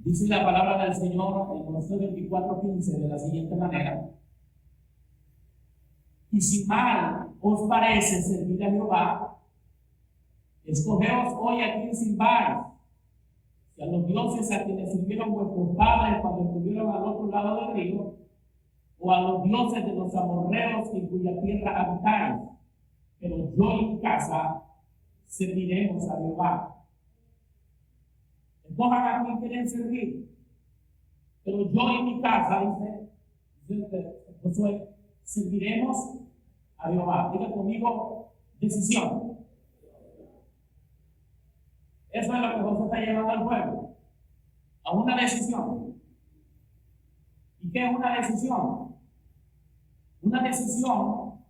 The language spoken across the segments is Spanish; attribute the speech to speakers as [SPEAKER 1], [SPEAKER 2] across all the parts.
[SPEAKER 1] Dice la palabra del Señor en Josué 24:15 de la siguiente manera: y si mal os parece servir a Jehová, escogeos hoy a quién sirváis, si a los dioses a quienes sirvieron vuestros padres cuando estuvieron al otro lado del río, o a los dioses de los amorreos en cuya tierra habitáis. Pero yo y mi casa serviremos a Jehová. Escojan a quien quieren servir, pero yo y mi casa, dice Josué, serviremos a Jehová. Diga conmigo, decisión. Eso es lo que Josué está llevando al pueblo, a una decisión. ¿Y qué es una decisión? Una decisión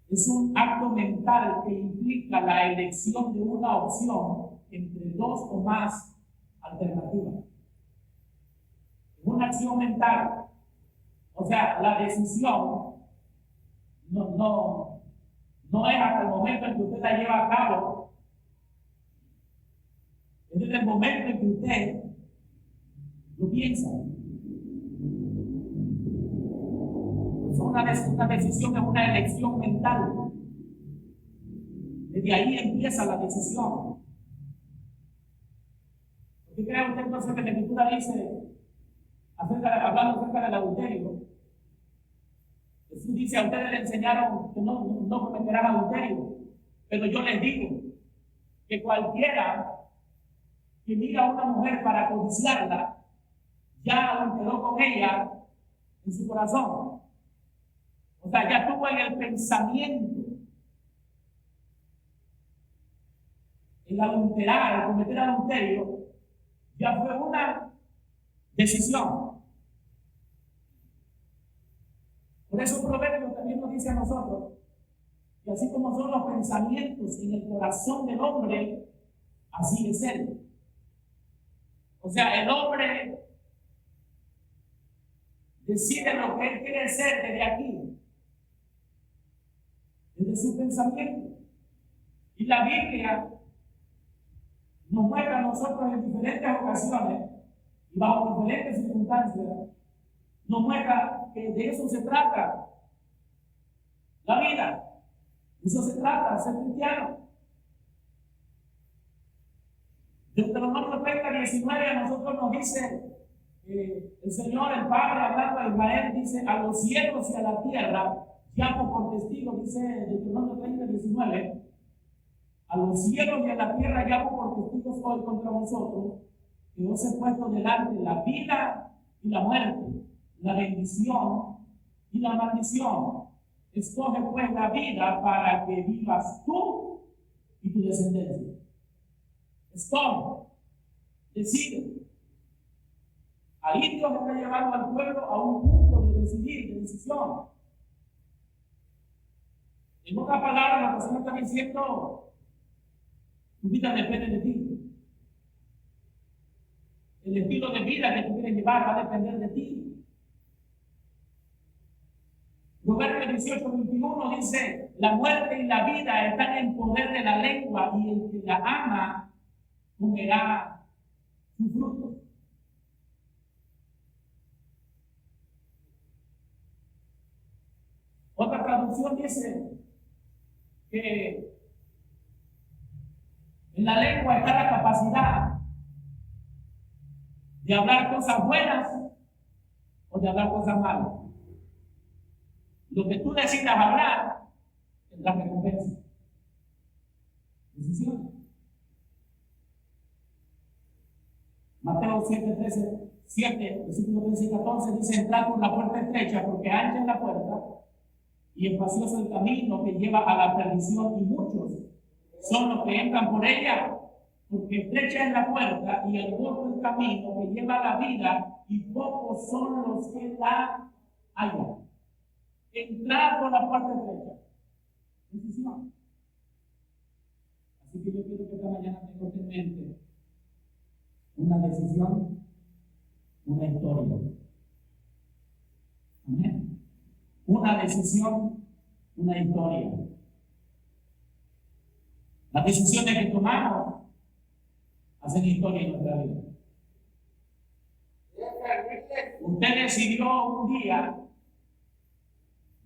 [SPEAKER 1] es un acto mental que implica la elección de una opción entre dos o más alternativas. Es una acción mental. O sea, la decisión no es hasta el momento en que usted la lleva a cabo. Es desde el momento en que usted lo piensa. Una decisión es una elección mental. Desde ahí empieza la decisión. ¿Por qué cree usted entonces que la Escritura dice, hablando acerca del adulterio? Jesús dice: a ustedes les enseñaron que no cometerán adulterio, pero yo les digo que cualquiera que mira a una mujer para codiciarla, ya adulteró con ella en su corazón. O sea, ya tuvo en el pensamiento el adulterar, el cometer adulterio, ya fue una decisión. Por eso el proverbio también nos dice a nosotros que así como son los pensamientos en el corazón del hombre, así es él. O sea, el hombre decide lo que él quiere ser desde aquí, desde su pensamiento. Y la Biblia nos muestra a nosotros en diferentes ocasiones y bajo diferentes circunstancias, nos muestra que de eso se trata la vida. De eso se trata ser cristiano. Deuteronomio 30:19 a nosotros nos dice, el Señor, el Padre, hablando a Israel, dice: a los cielos y a la tierra llamo por testigo, dice Deuteronomio 30:19, a los cielos y a la tierra llamo por testigos hoy contra vosotros, que os he puesto delante la vida y la muerte, la bendición y la maldición. Escoge pues la vida para que vivas tú y tu descendencia. Escoge, decide. Ahí Dios está llevando al pueblo a un punto de decidir, de decisión. En otras palabras, la persona está diciendo: tu vida depende de ti. El estilo de vida que tú quieres llevar va a depender de ti. Proverbios 18:21 dice: la muerte y la vida están en poder de la lengua, y el que la ama comerá su fruto. Otra traducción dice que en la lengua está la capacidad de hablar cosas buenas o de hablar cosas malas. Lo que tú decidas hablar tendrá recompensa. Decisión. Mateo 7, versículos 13 y 14 dice: entrad por la puerta estrecha, porque ancha es la puerta y espacioso el camino que lleva a la perdición, y muchos son los que entran por ella, porque estrecha es la puerta y angosto el camino que lleva a la vida, y pocos son los que la hallan. Entrar por la puerta estrecha. Decisión. Así que yo quiero que esta mañana tengas en mente una decisión, una historia. Amén. Una decisión, una historia. Las decisiones que tomamos hacen historia en nuestra vida. Usted decidió un día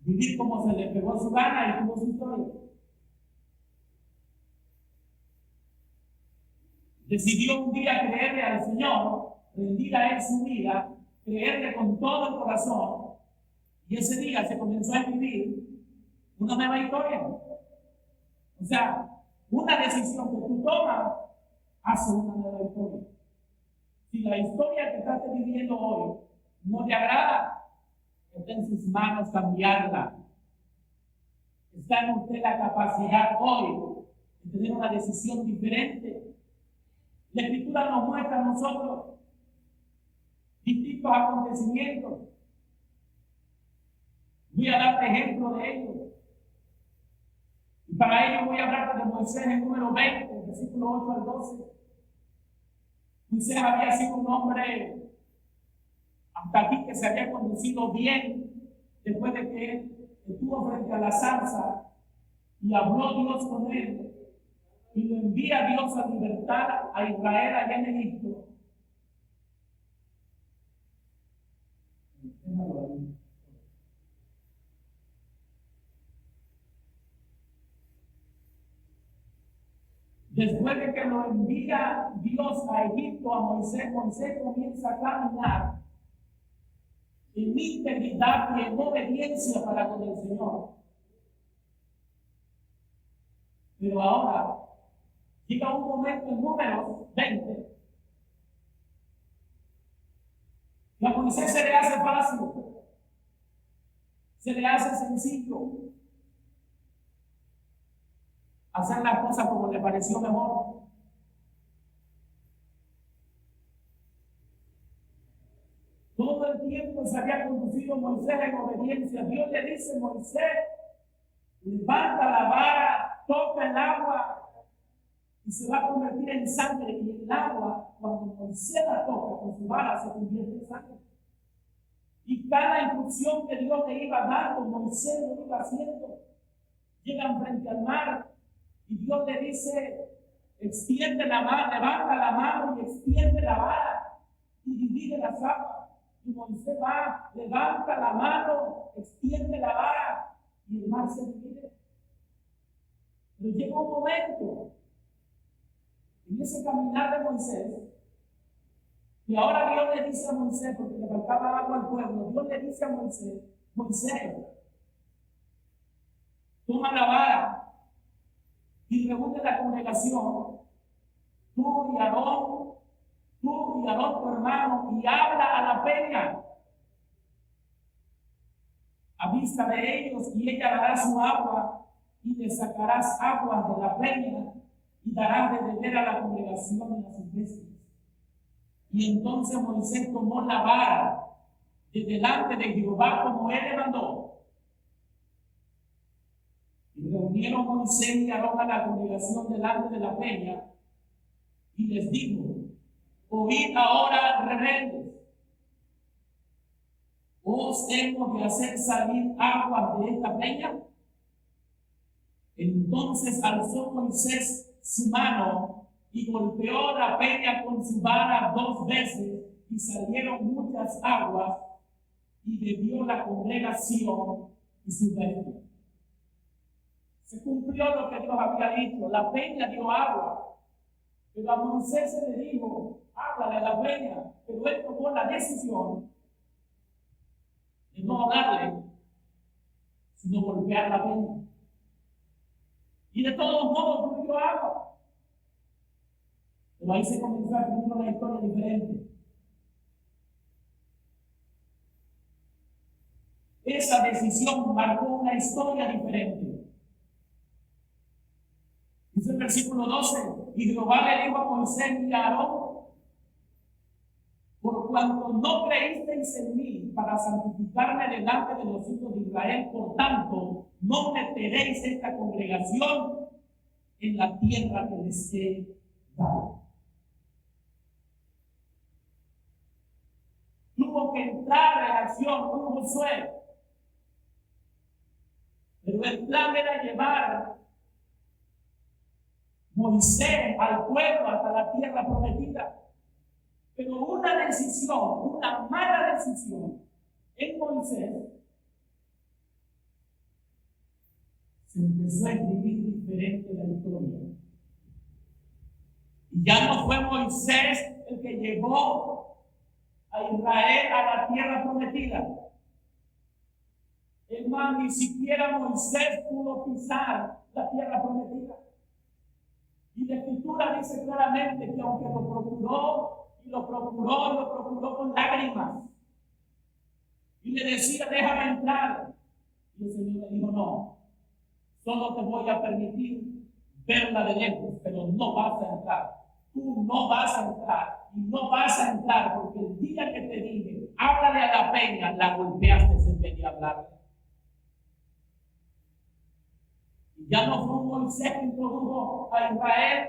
[SPEAKER 1] vivir como se le pegó su gana y tuvo su historia. Decidió un día creerle al Señor, rendir a Él su vida, creerle con todo el corazón, y ese día se comenzó a escribir una nueva historia. O sea, una decisión que tú tomas hace una nueva historia. Si la historia que estás viviendo hoy no te agrada, está en sus manos cambiarla. Está en usted la capacidad hoy de tener una decisión diferente. La Escritura nos muestra a nosotros distintos acontecimientos. Voy a darte ejemplo de ellos. Y para ello voy a hablar de Moisés en número 20, versículo 8 al 12. Moisés había sido un hombre hasta aquí que se había conducido bien después de que él estuvo frente a la zarza y habló Dios con él y lo envía Dios a libertar a Israel allá en Egipto. Después de que lo envía Dios a Egipto a Moisés, Moisés comienza a caminar en integridad y en obediencia para con el Señor. Pero ahora llega un momento en Números 20 que a Moisés se le hace fácil, se le hace sencillo hacer las cosas como le pareció mejor. Todo el tiempo se había conducido Moisés en obediencia. Dios le dice: Moisés, levanta la vara, toca el agua y se va a convertir en sangre. Y el agua, cuando Moisés la toca con su vara, se convierte en sangre. Y cada instrucción que Dios le iba dando, Moisés lo iba haciendo. Llegan frente al mar y Dios le dice: extiende la mano, levanta la mano y extiende la vara y divide las aguas. Y Moisés va, levanta la mano, extiende la vara y el mar se divide. Pero llega un momento en ese caminar de Moisés, y ahora Dios le dice a Moisés, porque le faltaba agua al pueblo, Dios le dice a Moisés: Moisés, toma la vara y reúne la congregación, tú y Aarón tu hermano, y habla a la peña a vista de ellos, y ella dará su agua, y le sacarás aguas de la peña, y darás de beber a la congregación en las iglesias. Y entonces Moisés tomó la vara de delante de Jehová como él le mandó. Y reunieron Moisés y Aarón a la congregación delante de la peña, y les dijo: oíd ahora, rebeldes, ¿os hemos de hacer salir aguas de esta peña? Entonces alzó Moisés su mano y golpeó la peña con su vara 2 veces, y salieron muchas aguas, y bebió la congregación y su bestia. Se cumplió lo que Dios había dicho. La peña dio agua, pero a Moisés se le dijo: háblale a la peña. Pero él tomó la decisión de no hablarle, sino golpear la peña. Y de todos modos fluyó agua. Pero ahí se comenzó a escribir una historia diferente. Esa decisión marcó una historia diferente. Dice el versículo 12: y Jehová le dijo a Moisés y a Aarón: por cuanto no creísteis en mí para santificarme delante de los hijos de Israel, por tanto, no meteréis esta congregación en la tierra que les he dado. Tuvo que entrar en acción un Josué, pero el plan era llevar Moisés al pueblo hasta la tierra prometida. Pero una decisión, una mala decisión en Moisés, se empezó a escribir diferente la historia. Y ya no fue Moisés el que llevó a Israel a la tierra prometida. Es más, ni siquiera Moisés pudo pisar la tierra prometida. Y la Escritura dice claramente que aunque lo procuró, y lo procuró con lágrimas, y le decía, déjame entrar. Y el Señor le dijo, no, solo te voy a permitir verla de lejos, pero no vas a entrar. Tú no vas a entrar, y no vas a entrar, porque el día que te dije, háblale a la peña, la golpeaste en vez de hablarle. Y ya no fue Moisés que introdujo a Israel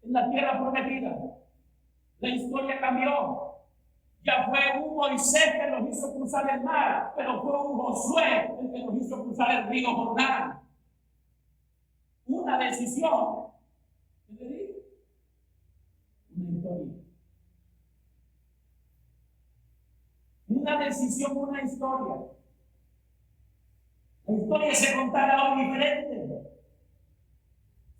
[SPEAKER 1] en la tierra prometida. La historia cambió. Ya fue un Moisés que los hizo cruzar el mar, pero fue un Josué el que los hizo cruzar el río Jordán. Una decisión. ¿Qué te digo? Una historia. Una decisión, una historia. La historia se contara hoy diferente.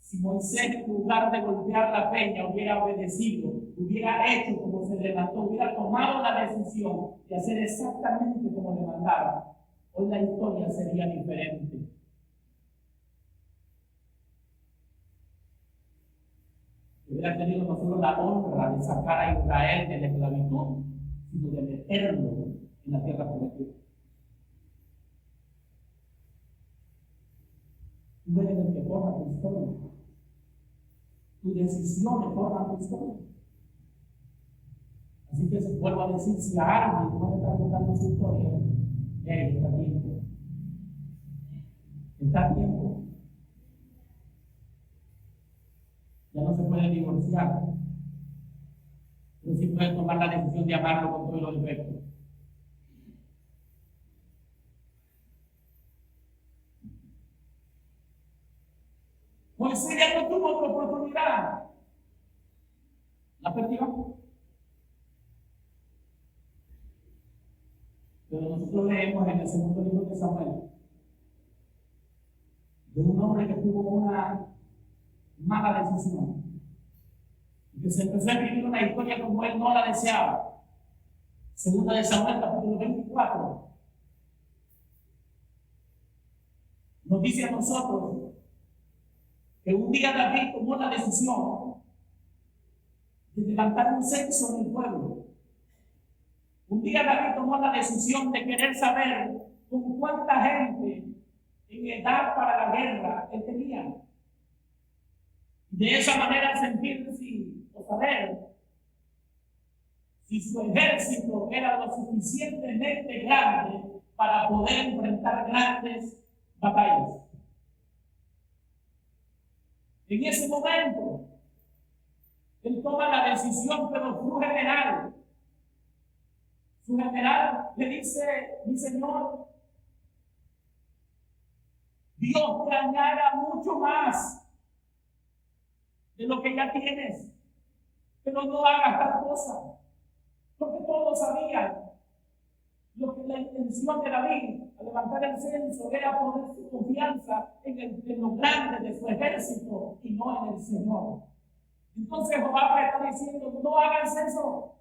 [SPEAKER 1] Si Moisés, en lugar de golpear la peña, hubiera obedecido, hubiera hecho como se le mandó, hubiera tomado la decisión de hacer exactamente como le mandaron, hoy la historia sería diferente. Hubiera tenido nosotros la honra de sacar a Israel de la esclavitud, sino de meterlo en la tierra prometida. Tú eres el que forma tu historia. Tus decisiones forman tu historia. Así que se vuelvo a decir, si a alguien no le está contando su historia, está a tiempo. Está a tiempo. Ya no se puede divorciar, pero sí puede tomar la decisión de amarlo con todos los defectos. Moisés ya no tuvo otra oportunidad. La perdió. Pero nosotros leemos en el segundo libro de Samuel de un hombre que tuvo una mala decisión y que se empezó a escribir una historia como él no la deseaba. Segunda de Samuel, capítulo 24, nos dice a nosotros que un día David tomó la decisión de levantar un censo en el pueblo. Un día David tomó la decisión de querer saber con cuánta gente en edad para la guerra él tenía. De esa manera sentir o saber si su ejército era lo suficientemente grande para poder enfrentar grandes batallas. En ese momento, él toma la decisión, pero su general le dice, mi señor, Dios te añada mucho más de lo que ya tienes, pero no hagas tal cosa, porque todos sabían lo que la intención de David al levantar el censo era poner su confianza en lo grande de su ejército y no en el Señor. Entonces Joab le está diciendo, no hagas eso,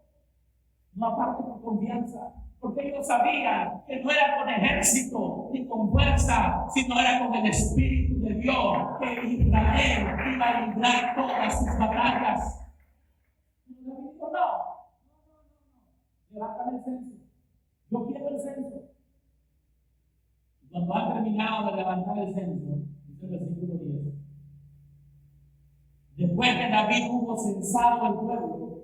[SPEAKER 1] no aparte tu confianza, porque ellos sabían que no era con ejército ni con fuerza, sino era con el Espíritu de Dios, que Israel iba a librar todas sus batallas. Y David dijo, no, levántame el censo, yo quiero el censo. Y cuando han terminado de levantar el censo, dice el versículo 10, después que David hubo censado el pueblo,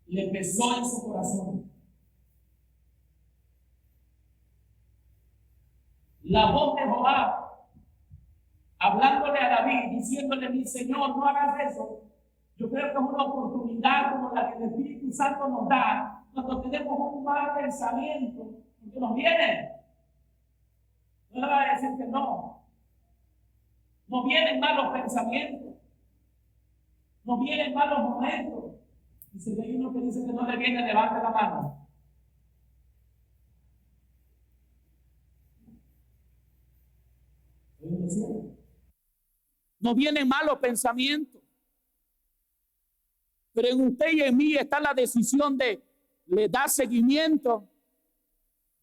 [SPEAKER 1] le pesó en su corazón la voz de Joab hablándole a David, diciéndole, mi Señor, no hagas eso. Yo creo que es una oportunidad como la que el Espíritu Santo nos da cuando tenemos un mal pensamiento, porque nos viene. No le va a decir que no. Nos vienen malos pensamientos, nos vienen malos momentos. Dice que hay uno que dice que no le viene, levante la mano. No vienen malos pensamientos, pero en usted y en mí está la decisión de le dar seguimiento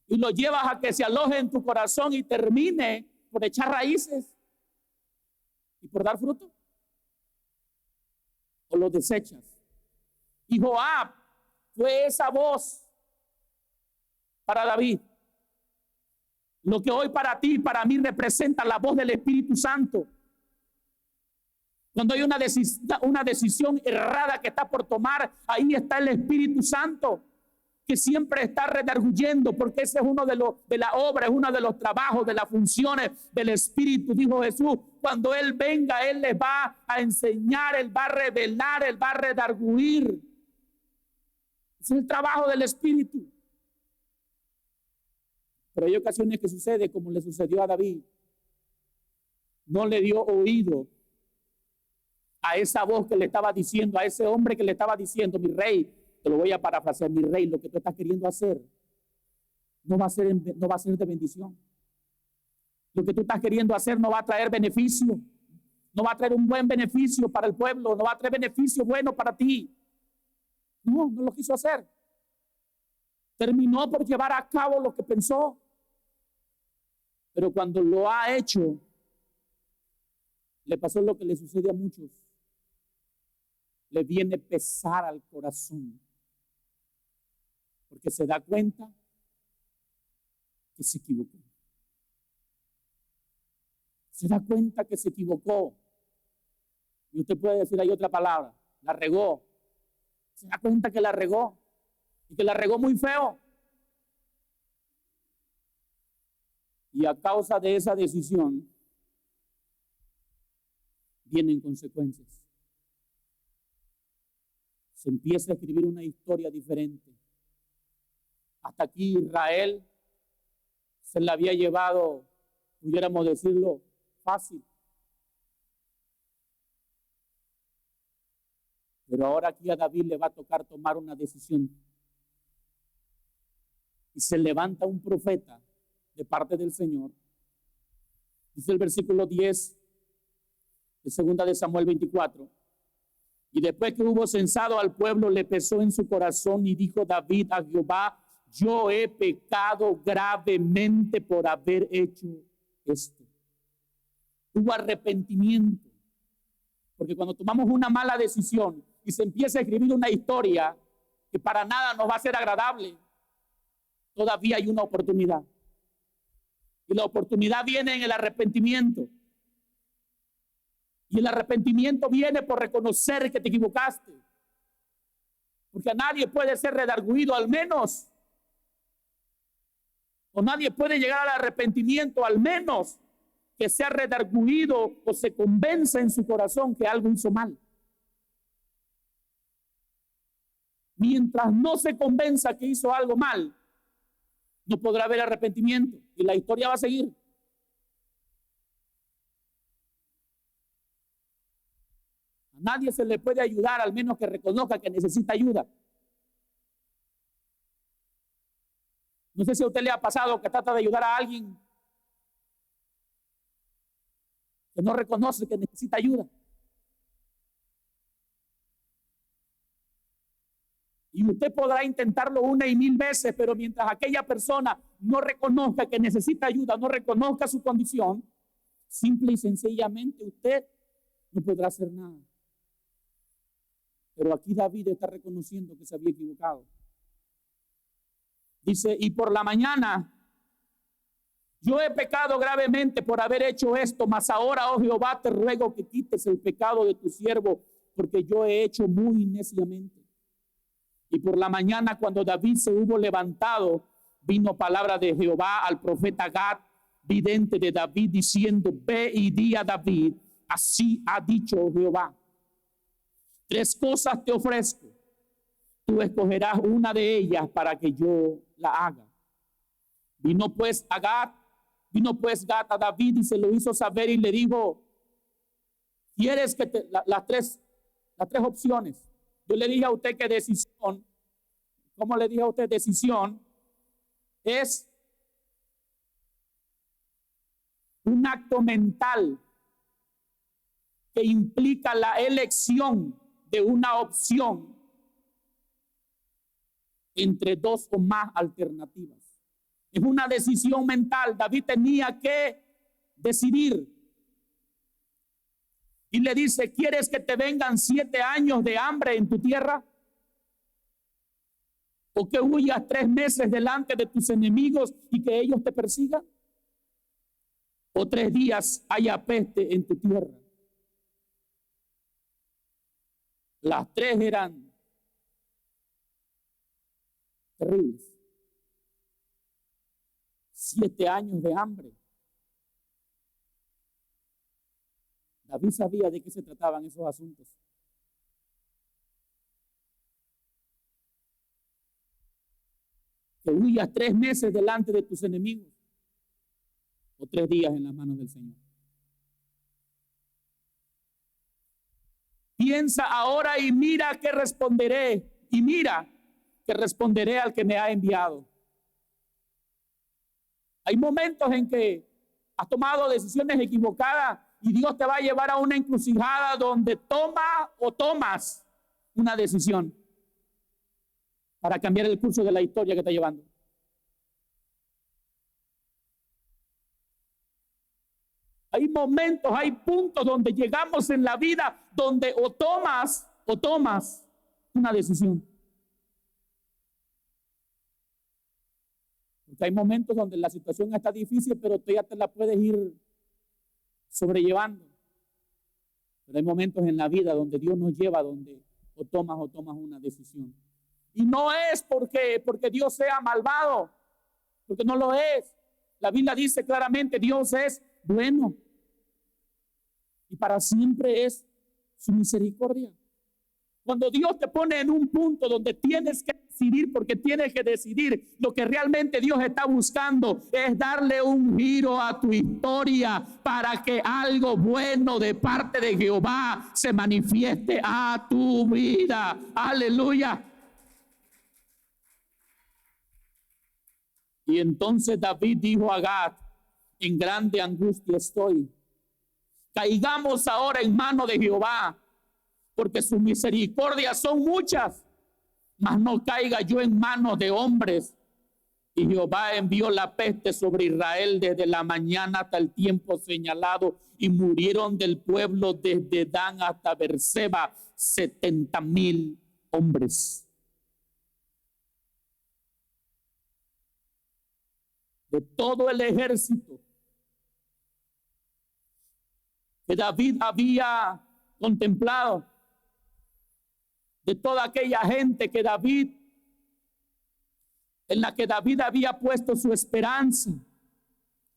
[SPEAKER 1] y lo llevas a que se aloje en tu corazón y termine por echar raíces y por dar fruto, o lo desechas. Y Joab fue esa voz para David, lo que hoy para ti y para mí representa la voz del Espíritu Santo. Cuando hay una decisión errada que está por tomar, ahí está el Espíritu Santo, que siempre está redarguyendo, porque ese es uno de la obra, es uno de los trabajos, de las funciones del Espíritu. Dijo Jesús, cuando Él venga, Él les va a enseñar, Él va a revelar, Él va a redarguir. Es el trabajo del Espíritu. Pero hay ocasiones que sucede como le sucedió a David. No le dio oído a esa voz que le estaba diciendo, a ese hombre que le estaba diciendo, mi rey, te lo voy a parafrasear, mi rey, lo que tú estás queriendo hacer no va a ser de bendición. Lo que tú estás queriendo hacer no va a traer beneficio, no va a traer un buen beneficio para el pueblo, no va a traer beneficio bueno para ti. No lo quiso hacer. Terminó por llevar a cabo lo que pensó. Pero cuando lo ha hecho, le pasó lo que le sucede a muchos. Le viene pesar al corazón, porque se da cuenta que se equivocó. Se da cuenta que se equivocó. Y usted puede decir, hay otra palabra, la regó. Se da cuenta que la regó y que la regó muy feo. Y a causa de esa decisión vienen consecuencias. Se empieza a escribir una historia diferente. Hasta aquí Israel se la había llevado, pudiéramos decirlo, fácil. Pero ahora aquí a David le va a tocar tomar una decisión. Y se levanta un profeta de parte del Señor. Dice el versículo 10 de 2 de Samuel 24. Y después que hubo censado al pueblo, le pesó en su corazón y dijo David a Jehová, yo he pecado gravemente por haber hecho esto. Hubo arrepentimiento. Porque cuando tomamos una mala decisión y se empieza a escribir una historia que para nada nos va a ser agradable, todavía hay una oportunidad. Y la oportunidad viene en el arrepentimiento. Y el arrepentimiento viene por reconocer que te equivocaste. Porque a nadie puede ser redarguido, al menos. O nadie puede llegar al arrepentimiento, al menos que sea redarguido o se convenza en su corazón que algo hizo mal. Mientras no se convenza que hizo algo mal, no podrá haber arrepentimiento y la historia va a seguir. A nadie se le puede ayudar, al menos que reconozca que necesita ayuda. No sé si a usted le ha pasado que trata de ayudar a alguien que no reconoce que necesita ayuda. Y usted podrá intentarlo 1 y 1000 veces, pero mientras aquella persona no reconozca que necesita ayuda, no reconozca su condición, simple y sencillamente usted no podrá hacer nada. Pero aquí David está reconociendo que se había equivocado. Dice, y por la mañana, yo he pecado gravemente por haber hecho esto, mas ahora, oh Jehová, te ruego que quites el pecado de tu siervo, porque yo he hecho muy neciamente. Y por la mañana, cuando David se hubo levantado, vino palabra de Jehová al profeta Gad, vidente de David, diciendo, ve y di a David, así ha dicho Jehová. 3 cosas te ofrezco. Tú escogerás una de ellas para que yo la haga. Vino pues Gad a David y se lo hizo saber y le dijo, ¿quieres que las tres opciones? Yo le dije a usted que decisión, ¿cómo le dije a usted? Decisión es un acto mental que implica la elección de una opción entre dos o más alternativas. Es una decisión mental. David tenía que decidir. Y le dice, ¿quieres que te vengan 7 años de hambre en tu tierra? ¿O que huyas 3 meses delante de tus enemigos y que ellos te persigan? ¿O 3 días haya peste en tu tierra? Las 3 eran terribles. 7 años de hambre. David sabía de qué se trataban esos asuntos. Que huyas 3 meses delante de tus enemigos o 3 días en las manos del Señor. Piensa ahora y mira que responderé, y mira que responderé al que me ha enviado. Hay momentos en que has tomado decisiones equivocadas y Dios te va a llevar a una encrucijada donde tomas una decisión para cambiar el curso de la historia que está llevando. Hay momentos, hay puntos donde llegamos en la vida donde o tomas una decisión. Porque hay momentos donde la situación está difícil, pero tú ya te la puedes ir sobrellevando. Pero hay momentos en la vida donde Dios nos lleva, donde o tomas una decisión. Y no es porque Dios sea malvado, porque no lo es. La Biblia dice claramente, Dios es bueno. Y para siempre es su misericordia. Cuando Dios te pone en un punto donde tienes que decidir, porque tienes que decidir, lo que realmente Dios está buscando es darle un giro a tu historia para que algo bueno de parte de Jehová se manifieste a tu vida. Aleluya. Y entonces David dijo a Gad, en grande angustia estoy. Caigamos ahora en mano de Jehová, porque sus misericordias son muchas, mas no caiga yo en manos de hombres. Y Jehová envió la peste sobre Israel desde la mañana hasta el tiempo señalado, y murieron del pueblo desde Dan hasta Beerseba 70,000 hombres. De todo el ejército que David había contemplado, de toda aquella gente que en la que David había puesto su esperanza,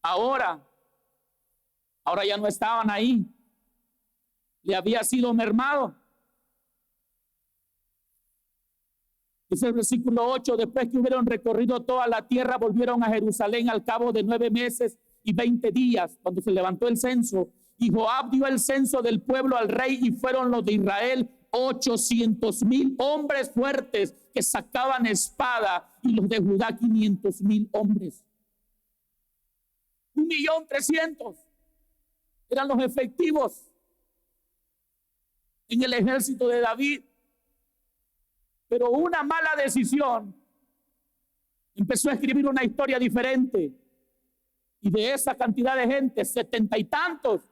[SPEAKER 1] ahora ya no estaban ahí, le había sido mermado. Dice el versículo 8, después que hubieron recorrido toda la tierra, volvieron a Jerusalén al cabo de 9 meses y 20 días, cuando se levantó el censo. Y Joab dio el censo del pueblo al rey, y fueron los de Israel 800,000 hombres fuertes que sacaban espada, y los de Judá 500,000 hombres. 1,300,000 eran los efectivos en el ejército de David. Pero una mala decisión empezó a escribir una historia diferente. Y de esa cantidad de gente, 70 y tantos,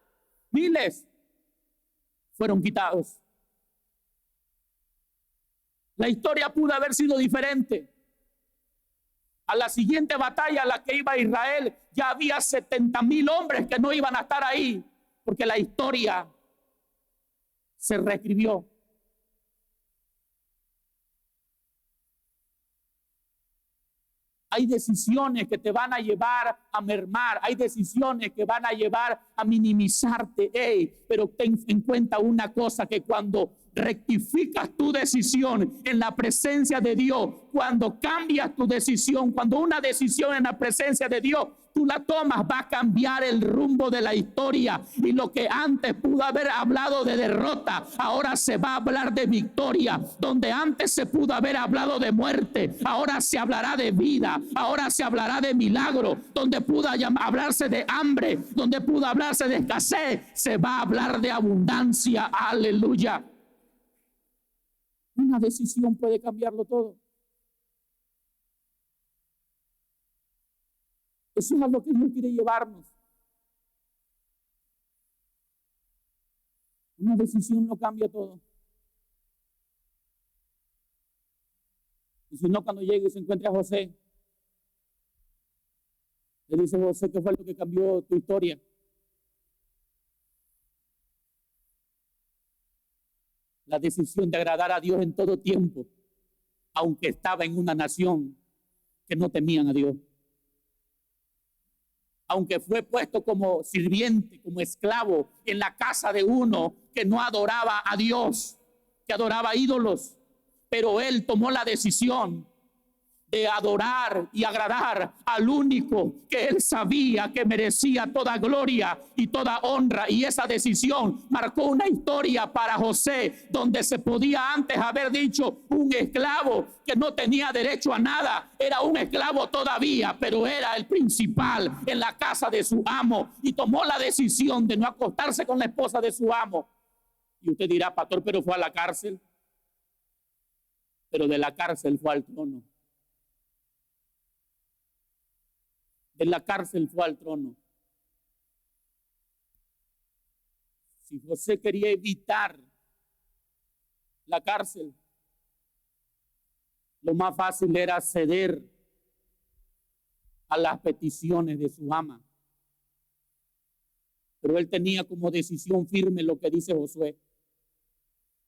[SPEAKER 1] miles, fueron quitados. La historia pudo haber sido diferente. A la siguiente batalla a la que iba Israel, ya había 70,000 hombres que no iban a estar ahí, porque la historia se reescribió. Hay decisiones que te van a llevar a mermar. Hay decisiones que van a llevar a minimizarte. Pero ten en cuenta una cosa, que cuando
[SPEAKER 2] rectificas tu decisión en la presencia de Dios, cuando cambias tu decisión, cuando una decisión en la presencia de Dios, tú la tomas, va a cambiar el rumbo de la historia. Y lo que antes pudo haber hablado de derrota, ahora se va a hablar de victoria. Donde antes se pudo haber hablado de muerte, ahora se hablará de vida, ahora se hablará de milagro. Donde pudo hablarse de hambre, donde pudo hablarse de escasez, se va a hablar de abundancia. Aleluya. Una decisión puede cambiarlo todo. Eso es a lo que Dios quiere llevarnos. Una decisión no cambia todo. Y si no, cuando llegue y se encuentre a José, le dice: José, ¿qué fue lo que cambió tu historia? La decisión de agradar a Dios en todo tiempo, aunque estaba en una nación que no temían a Dios. Aunque fue puesto como sirviente, como esclavo en la casa de uno que no adoraba a Dios, que adoraba ídolos, pero él tomó la decisión de adorar y agradar al único que él sabía que merecía toda gloria y toda honra. Y esa decisión marcó una historia para José, donde se podía antes haber dicho: un esclavo que no tenía derecho a nada, era un esclavo todavía, pero era el principal en la casa de su amo, y tomó la decisión de no acostarse con la esposa de su amo. Y usted dirá: pastor, pero fue a la cárcel. Pero de la cárcel fue al trono. De la cárcel fue al trono. Si José quería evitar la cárcel, lo más fácil era ceder a las peticiones de su ama. Pero él tenía como decisión firme lo que dice Josué: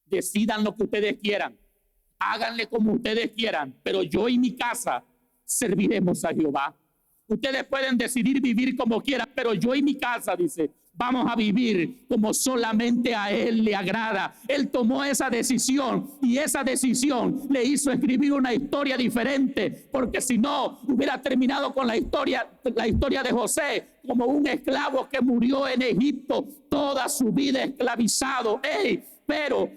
[SPEAKER 2] decidan lo que ustedes quieran, háganle como ustedes quieran, pero yo y mi casa serviremos a Jehová. Ustedes pueden decidir vivir como quieran, pero yo y mi casa, dice, vamos a vivir como solamente a Él le agrada. Él tomó esa decisión, y esa decisión le hizo escribir una historia diferente, porque si no, hubiera terminado con la historia de José como un esclavo que murió en Egipto toda su vida esclavizado. Pero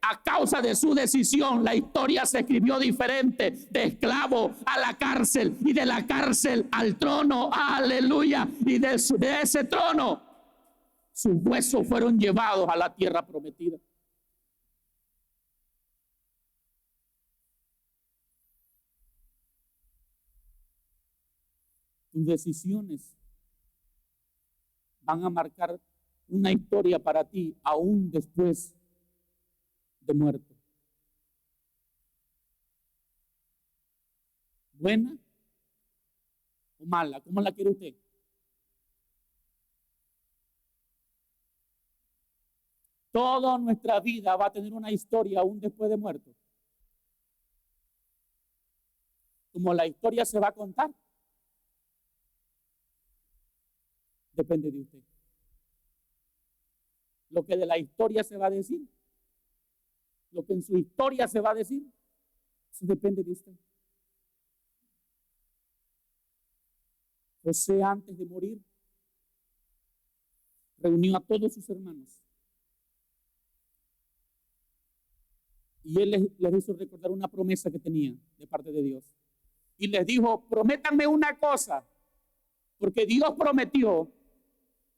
[SPEAKER 2] a causa de su decisión, la historia se escribió diferente: de esclavo a la cárcel, y de la cárcel al trono. Aleluya. Y de ese trono, sus huesos fueron llevados a la tierra prometida. Tus decisiones van a marcar una historia para ti, aún después de muerto. ¿Buena o mala? ¿Cómo la quiere usted? Toda nuestra vida va a tener una historia aún después de muerto. Como la historia se va a contar, depende de usted. Lo que de la historia se va a decir, lo que en su historia se va a decir, eso depende de usted. José, antes de morir, reunió a todos sus hermanos, y él les hizo recordar una promesa que tenía de parte de Dios. Y les dijo: prométanme una cosa, porque Dios prometió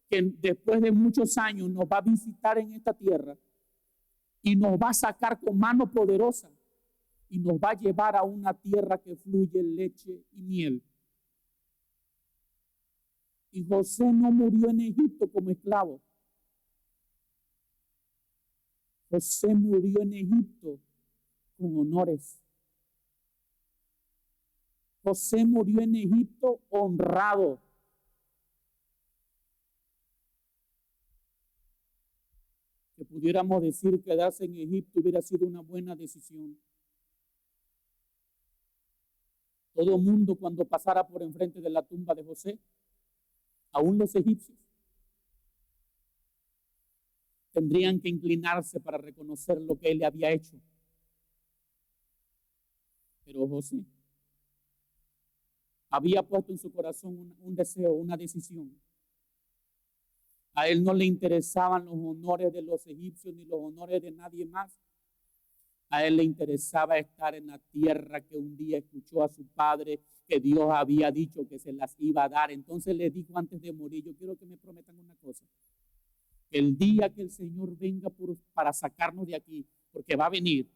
[SPEAKER 2] que después de muchos años nos va a visitar en esta tierra y nos va a sacar con mano poderosa y nos va a llevar a una tierra que fluye leche y miel. Y José no murió en Egipto como esclavo. José murió en Egipto con honores. José murió en Egipto honrado. Que pudiéramos decir que quedarse en Egipto hubiera sido una buena decisión. Todo mundo, cuando pasara por enfrente de la tumba de José, aún los egipcios, tendrían que inclinarse para reconocer lo que él le había hecho. Pero José había puesto en su corazón un deseo, una decisión. A él no le interesaban los honores de los egipcios ni los honores de nadie más. A él le interesaba estar en la tierra que un día escuchó a su padre que Dios había dicho que se las iba a dar. Entonces le dijo antes de morir: yo quiero que me prometan una cosa, que el día que el Señor venga para sacarnos de aquí, porque va a venir,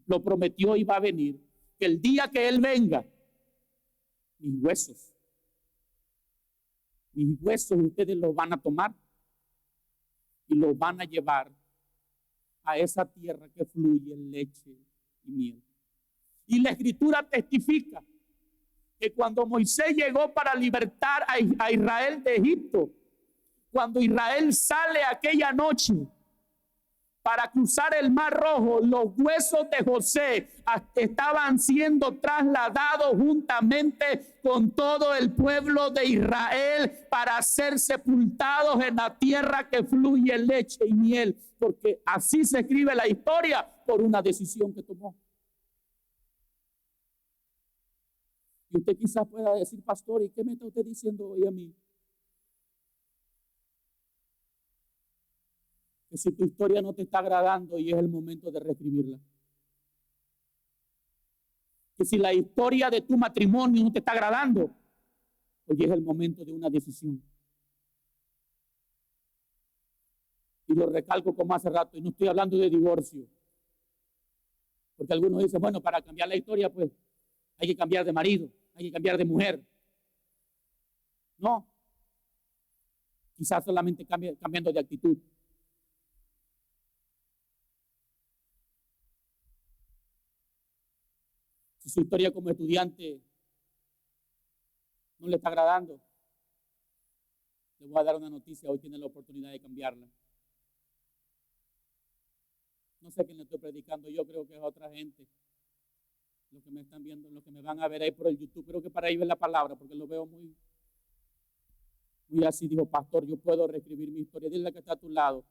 [SPEAKER 2] lo prometió y va a venir, que el día que Él venga, mis huesos ustedes los van a tomar y los van a llevar a esa tierra que fluye leche y miel. Y la Escritura testifica que cuando Moisés llegó para libertar a Israel de Egipto, cuando Israel sale aquella noche para cruzar el Mar Rojo, los huesos de José estaban siendo trasladados juntamente con todo el pueblo de Israel para ser sepultados en la tierra que fluye leche y miel, porque así se escribe la historia por una decisión que tomó. Y usted quizás pueda decir: pastor, ¿y qué me está usted diciendo hoy a mí? Que si tu historia no te está agradando y es el momento de reescribirla. Que si la historia de tu matrimonio no te está agradando, hoy es el momento de una decisión. Y lo recalco como hace rato, y no estoy hablando de divorcio. Porque algunos dicen: bueno, para cambiar la historia, pues hay que cambiar de marido, hay que cambiar de mujer. No. Quizás solamente cambiando de actitud. Si su historia como estudiante no le está agradando, le voy a dar una noticia: hoy tiene la oportunidad de cambiarla. No sé quién le estoy predicando, yo creo que es otra gente. Los que me están viendo, los que me van a ver ahí por el YouTube, creo que para ahí ver la palabra, porque lo veo muy así. Dijo: pastor, yo puedo reescribir mi historia. Dile a la que está a tu lado: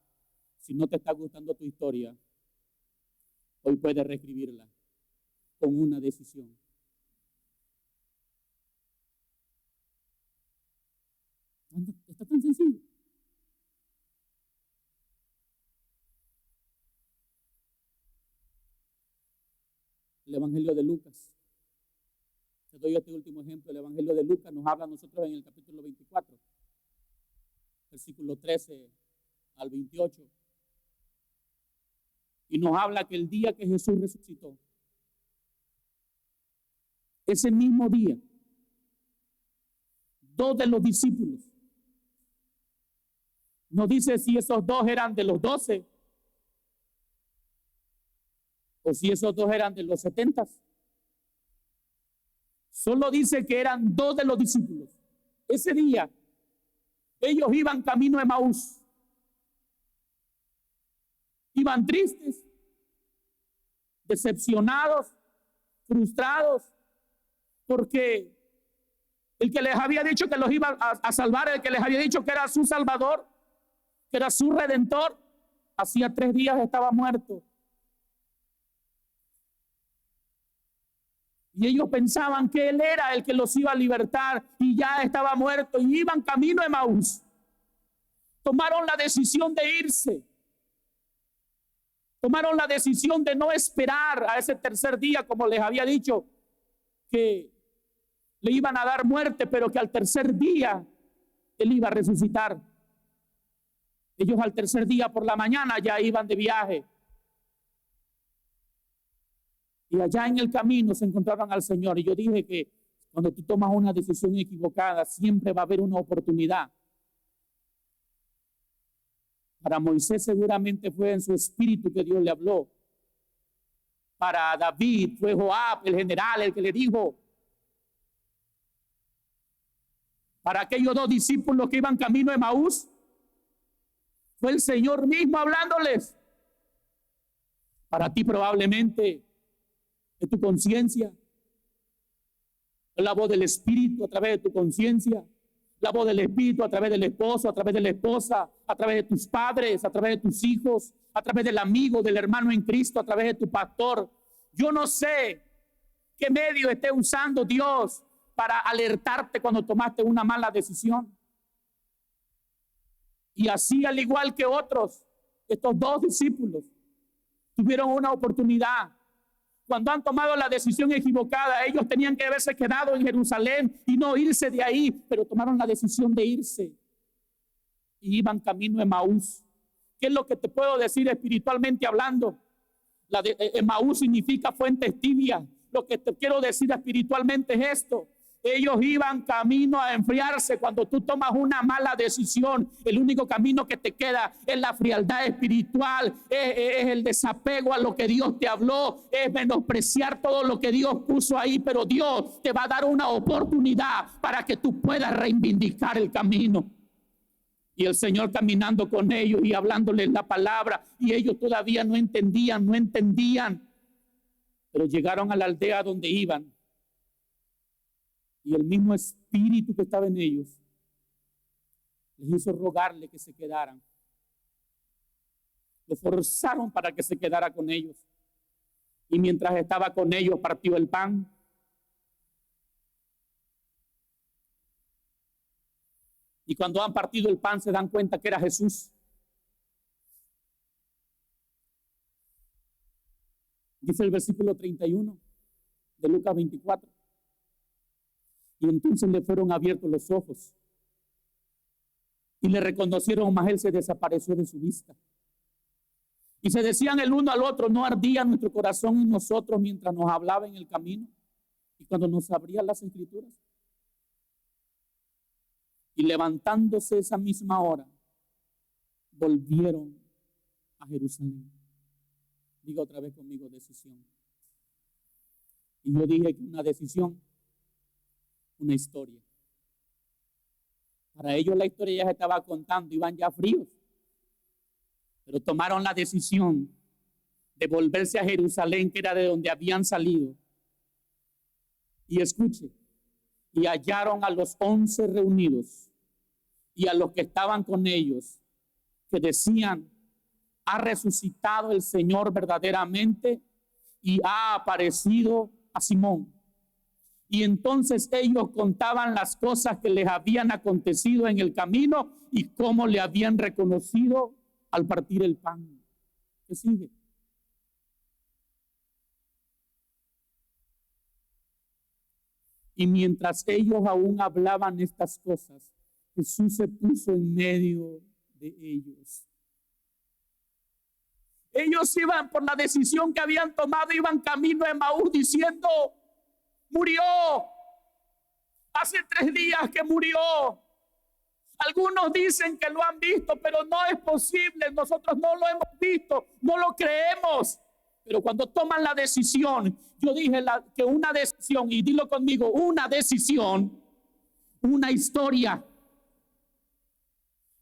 [SPEAKER 2] si no te está gustando tu historia, hoy puedes reescribirla con una decisión. Está tan sencillo. El Evangelio de Lucas. Te doy este último ejemplo. El Evangelio de Lucas nos habla a nosotros en el capítulo 24, versículo 13 al 28. Y nos habla que el día que Jesús resucitó, ese mismo día, dos de los discípulos, no dice si esos dos eran de los 12 o si esos dos eran de los 70. Solo dice que eran dos de los discípulos. Ese día ellos iban camino a Emaús. Iban tristes, decepcionados, frustrados, porque el que les había dicho que los iba a salvar, el que les había dicho que era su Salvador, que era su Redentor, hacía 3 días estaba muerto. Y ellos pensaban que Él era el que los iba a libertar y ya estaba muerto, y iban camino a Emaús. Tomaron la decisión de irse. Tomaron la decisión de no esperar a ese tercer día, como les había dicho, que le iban a dar muerte, pero que al tercer día Él iba a resucitar. Ellos al tercer día por la mañana ya iban de viaje. Y allá en el camino se encontraban al Señor. Y yo dije que cuando tú tomas una decisión equivocada, siempre va a haber una oportunidad. Para Moisés seguramente fue en su espíritu que Dios le habló. Para David fue Joab, el general, el que le dijo. Para aquellos 2 discípulos que iban camino a Emaús, fue el Señor mismo hablándoles. Para ti probablemente es tu conciencia, es la voz del Espíritu a través de tu conciencia. La voz del Espíritu a través del esposo, a través de la esposa, a través de tus padres, a través de tus hijos, a través del amigo, del hermano en Cristo, a través de tu pastor. Yo no sé qué medio esté usando Dios para alertarte cuando tomaste una mala decisión. Y así, al igual que otros, estos dos discípulos tuvieron una oportunidad. Cuando han tomado la decisión equivocada, ellos tenían que haberse quedado en Jerusalén y no irse de ahí, pero tomaron la decisión de irse y iban camino a Emaús. ¿Qué es lo que te puedo decir espiritualmente hablando? Emaús significa fuentes tibias. Lo que te quiero decir espiritualmente es esto: ellos iban camino a enfriarse. Cuando tú tomas una mala decisión, el único camino que te queda es la frialdad espiritual, es el desapego a lo que Dios te habló, es menospreciar todo lo que Dios puso ahí. Pero Dios te va a dar una oportunidad para que tú puedas reivindicar el camino. Y el Señor caminando con ellos y hablándoles la palabra, y ellos todavía no entendían, pero llegaron a la aldea donde iban. Y el mismo espíritu que estaba en ellos les hizo rogarle que se quedaran. Lo forzaron para que se quedara con ellos. Y mientras estaba con ellos, partió el pan. Y cuando han partido el pan, se dan cuenta que era Jesús. Dice el versículo 31 de Lucas 24. Y entonces le fueron abiertos los ojos y le reconocieron, mas él se desapareció de su vista. Y se decían el uno al otro: ¿no ardía nuestro corazón en nosotros mientras nos hablaba en el camino y cuando nos abría las escrituras? Y levantándose esa misma hora, volvieron a Jerusalén. Diga otra vez conmigo: decisión. Y yo dije que una decisión, una historia. Para ellos la historia ya se estaba contando, iban ya fríos, pero tomaron la decisión de volverse a Jerusalén, que era de donde habían salido. Y escuche, y hallaron a los 11 reunidos y a los que estaban con ellos, que decían: ha resucitado el Señor verdaderamente y ha aparecido a Simón. Y entonces ellos contaban las cosas que les habían acontecido en el camino y cómo le habían reconocido al partir el pan. ¿Qué sigue? Y mientras ellos aún hablaban estas cosas, Jesús se puso en medio de ellos. Ellos iban por la decisión que habían tomado, iban camino a Emaús diciendo: murió, hace 3 días que murió. Algunos dicen que lo han visto, pero no es posible. Nosotros no lo hemos visto, no lo creemos. Pero cuando toman la decisión, yo dije que una decisión, y dilo conmigo: una decisión, una historia.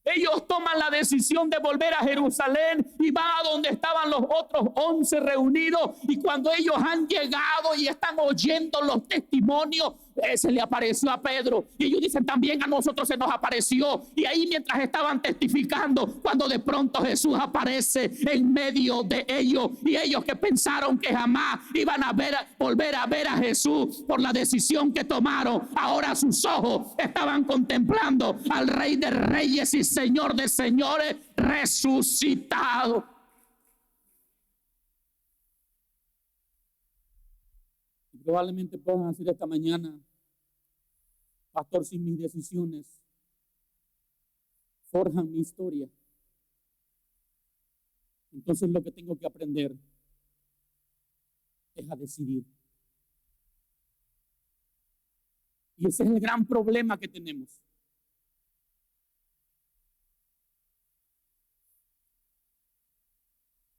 [SPEAKER 2] Ellos toman la decisión de volver a Jerusalén y van a donde estaban los otros 11 reunidos. Y cuando ellos han llegado y están oyendo los testimonios, se le apareció a Pedro. Y ellos dicen: también a nosotros se nos apareció. Y ahí, mientras estaban testificando, cuando de pronto Jesús aparece en medio de ellos. Y ellos, que pensaron que jamás iban a volver a ver a Jesús por la decisión que tomaron, ahora sus ojos estaban contemplando al Rey de Reyes y Señor de Señores resucitado. Y probablemente puedan decir esta mañana: pastor, si mis decisiones forjan mi historia, entonces lo que tengo que aprender es a decidir. Y ese es el gran problema que tenemos.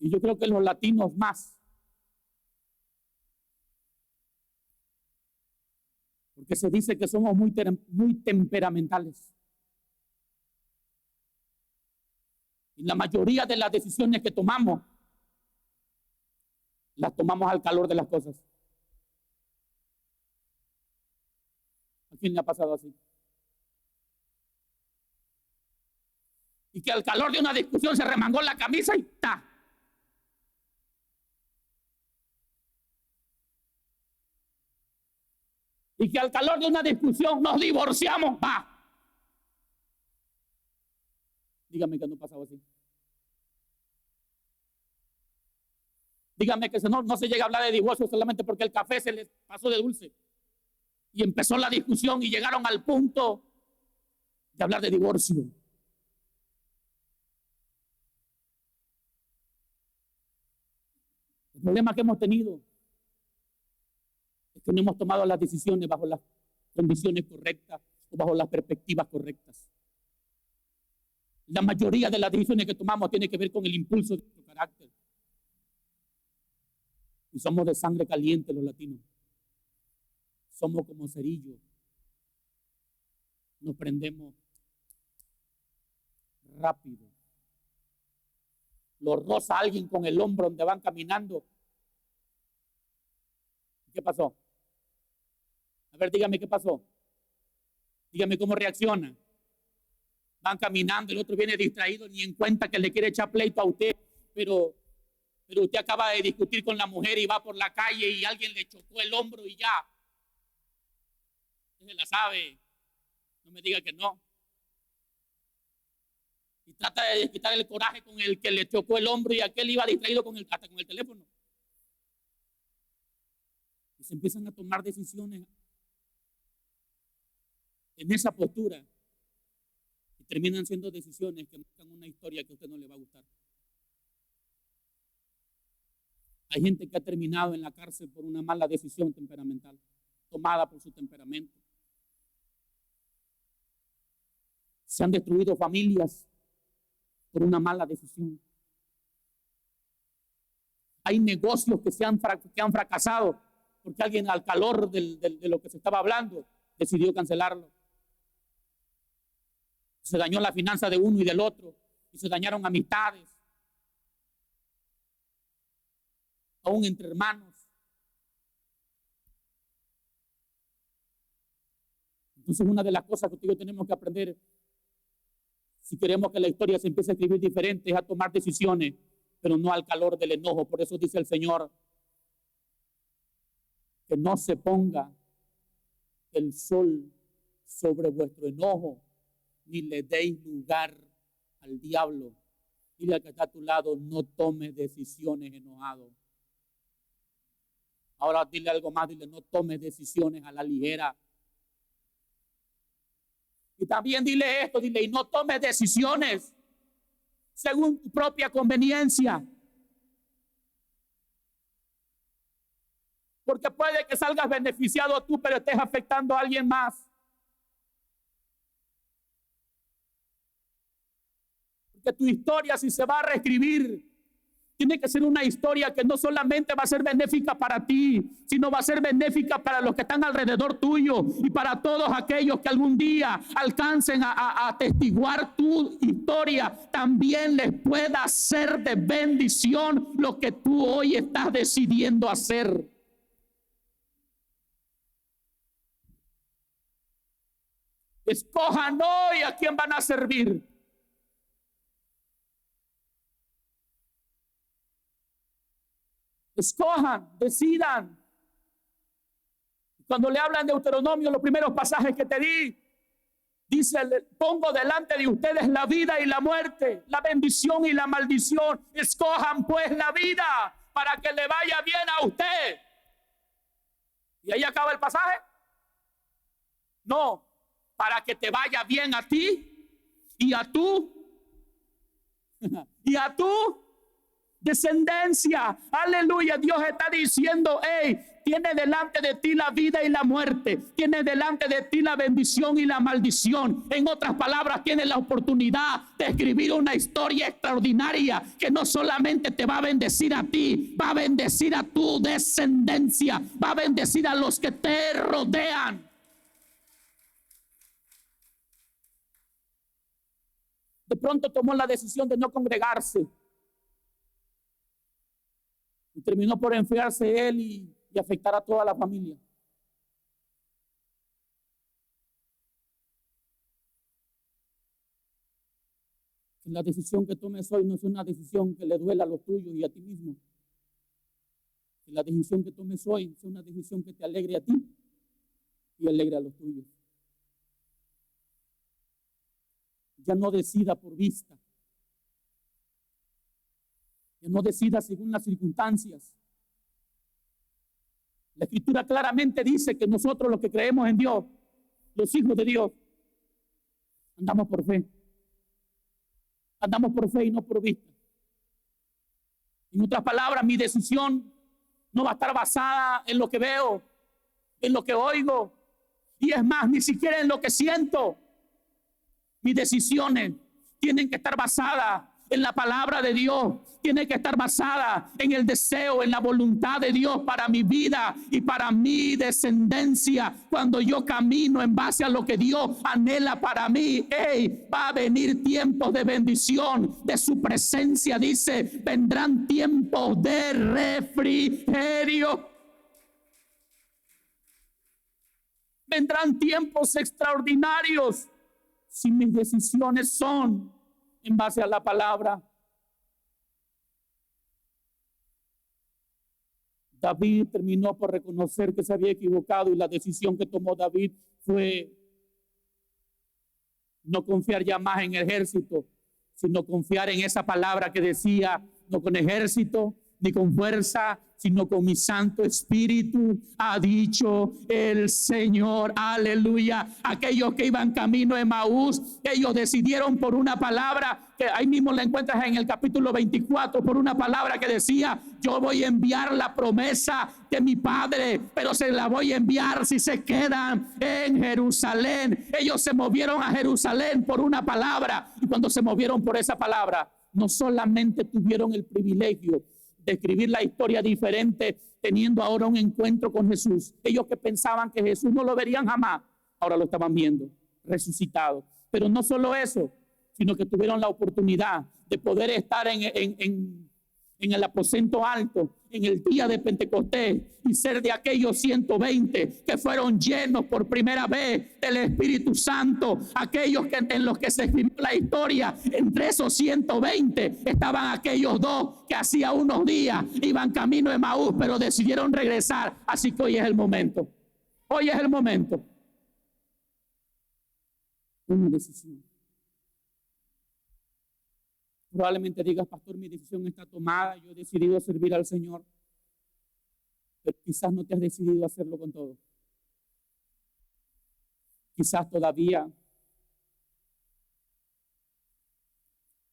[SPEAKER 2] Y yo creo que los latinos más. Porque se dice que somos muy temperamentales. Y la mayoría de las decisiones que tomamos, las tomamos al calor de las cosas. ¿A quién le ha pasado así? Y que al calor de una discusión se remangó la camisa y ¡ta! Y que al calor de una discusión nos divorciamos, ¡va! Dígame que no pasaba así. Dígame que no se llega a hablar de divorcio solamente porque el café se les pasó de dulce. Y empezó la discusión y llegaron al punto de hablar de divorcio. El problema que hemos tenido es que no hemos tomado las decisiones bajo las condiciones correctas o bajo las perspectivas correctas. La mayoría de las decisiones que tomamos tiene que ver con el impulso de nuestro carácter. Y somos de sangre caliente los latinos. Somos como cerillos. Nos prendemos rápido. Lo roza alguien con el hombro donde van caminando. ¿Qué pasó? A ver, dígame qué pasó. Dígame cómo reacciona. Van caminando, el otro viene distraído, ni en cuenta que le quiere echar pleito a usted, pero usted acaba de discutir con la mujer y va por la calle y alguien le chocó el hombro y ya. Usted se la sabe. No me diga que no. Y trata de quitar el coraje con el que le chocó el hombro y aquel iba distraído hasta con el teléfono. Y se empiezan a tomar decisiones en esa postura y terminan siendo decisiones que marcan una historia que a usted no le va a gustar. Hay gente que ha terminado en la cárcel por una mala decisión temperamental, tomada por su temperamento. Se han destruido familias por una mala decisión. Hay negocios que han fracasado porque alguien al calor de lo que se estaba hablando decidió cancelarlo. Se dañó la finanza de uno y del otro y se dañaron amistades, aún entre hermanos. Entonces, una de las cosas que tú y yo tenemos que aprender, si queremos que la historia se empiece a escribir diferente, es a tomar decisiones, pero no al calor del enojo. Por eso dice el Señor, que no se ponga el sol sobre vuestro enojo, ni le deis lugar al diablo. Dile al que está a tu lado, no tomes decisiones enojado. Ahora dile algo más, dile, no tomes decisiones a la ligera. Y también dile esto, dile, y no tomes decisiones según tu propia conveniencia. Porque puede que salgas beneficiado tú, pero estés afectando a alguien más. Porque tu historia, si se va a reescribir, tiene que ser una historia que no solamente va a ser benéfica para ti, sino va a ser benéfica para los que están alrededor tuyo y para todos aquellos que algún día alcancen a atestiguar tu historia. También les pueda ser de bendición lo que tú hoy estás decidiendo hacer. Escojan hoy a quién van a servir. Escojan, decidan. Cuando le hablan de Deuteronomio, los primeros pasajes que te di, dice, pongo delante de ustedes la vida y la muerte, la bendición y la maldición. Escojan pues la vida para que le vaya bien a usted. ¿Y ahí acaba el pasaje? No, para que te vaya bien a ti y a tú y a tú descendencia. Aleluya. Dios está diciendo, hey, tiene delante de ti la vida y la muerte, tiene delante de ti la bendición y la maldición. En otras palabras, tienes la oportunidad de escribir una historia extraordinaria que no solamente te va a bendecir a ti, va a bendecir a tu descendencia, va a bendecir a los que te rodean. De pronto tomó la decisión de no congregarse y terminó por enfriarse él y afectar a toda la familia. Que la decisión que tomes hoy no es una decisión que le duela a los tuyos y a ti mismo. Que la decisión que tomes hoy es una decisión que te alegre a ti y alegre a los tuyos. Ya no decida por vista. Ya no decida según las circunstancias. La Escritura claramente dice que nosotros los que creemos en Dios, los hijos de Dios, andamos por fe. Andamos por fe y no por vista. En otras palabras, mi decisión no va a estar basada en lo que veo, en lo que oigo, y es más, ni siquiera en lo que siento. Mis decisiones tienen que estar basadas en la palabra de Dios, tiene que estar basada en el deseo, en la voluntad de Dios para mi vida y para mi descendencia. Cuando yo camino en base a lo que Dios anhela para mí, va a venir tiempos de bendición, de su presencia. Dice, vendrán tiempos de refrigerio. Vendrán tiempos extraordinarios si mis decisiones son en base a la palabra. David terminó por reconocer que se había equivocado y la decisión que tomó David fue no confiar ya más en el ejército, sino confiar en esa palabra que decía, no con ejército ni con fuerza, sino con mi Santo Espíritu, ha dicho el Señor. Aleluya. Aquellos que iban camino de Emaús, ellos decidieron por una palabra, que ahí mismo la encuentras en el capítulo 24, por una palabra que decía, yo voy a enviar la promesa de mi Padre, pero se la voy a enviar si se quedan en Jerusalén. Ellos se movieron a Jerusalén por una palabra, y cuando se movieron por esa palabra, no solamente tuvieron el privilegio de escribir la historia diferente, teniendo ahora un encuentro con Jesús. Ellos que pensaban que Jesús no lo verían jamás, ahora lo estaban viendo, resucitado. Pero no solo eso, sino que tuvieron la oportunidad de poder estar en el aposento alto, en el día de Pentecostés, y ser de aquellos 120 que fueron llenos por primera vez del Espíritu Santo. Aquellos que, en los que se escribió la historia, entre esos 120 estaban aquellos dos que hacía unos días iban camino de Emaús, pero decidieron regresar. Así que hoy es el momento. Hoy es el momento. Una decisión. Probablemente digas, pastor, mi decisión está tomada, yo he decidido servir al Señor, pero quizás no te has decidido hacerlo con todo. Quizás todavía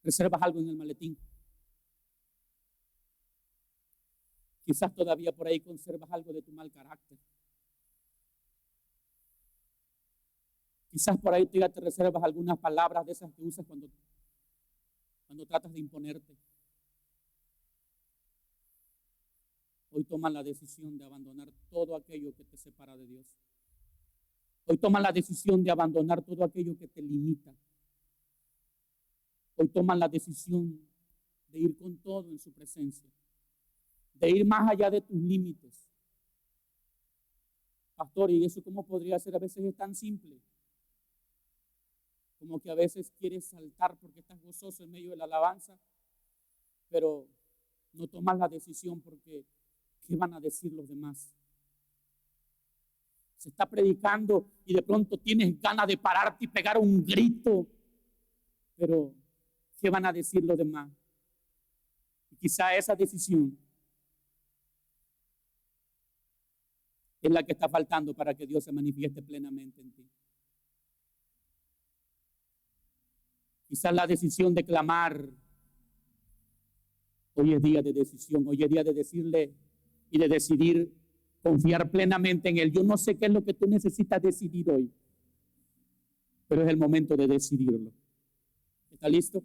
[SPEAKER 2] reservas algo en el maletín. Quizás todavía por ahí conservas algo de tu mal carácter. Quizás por ahí te reservas algunas palabras de esas que usas cuando tratas de imponerte. Hoy toman la decisión de abandonar todo aquello que te separa de Dios. Hoy toman la decisión de abandonar todo aquello que te limita. Hoy toman la decisión de ir con todo en su presencia, de ir más allá de tus límites. Pastor, ¿y eso cómo podría ser? A veces es tan simple. Como que a veces quieres saltar porque estás gozoso en medio de la alabanza, pero no tomas la decisión porque ¿qué van a decir los demás? Se está predicando y de pronto tienes ganas de pararte y pegar un grito, pero ¿qué van a decir los demás? Y quizá esa decisión es la que está faltando para que Dios se manifieste plenamente en ti. Quizás la decisión de clamar. Hoy es día de decisión. Hoy es día de decirle y de decidir confiar plenamente en Él. Yo no sé qué es lo que tú necesitas decidir hoy, pero es el momento de decidirlo. ¿Está listo?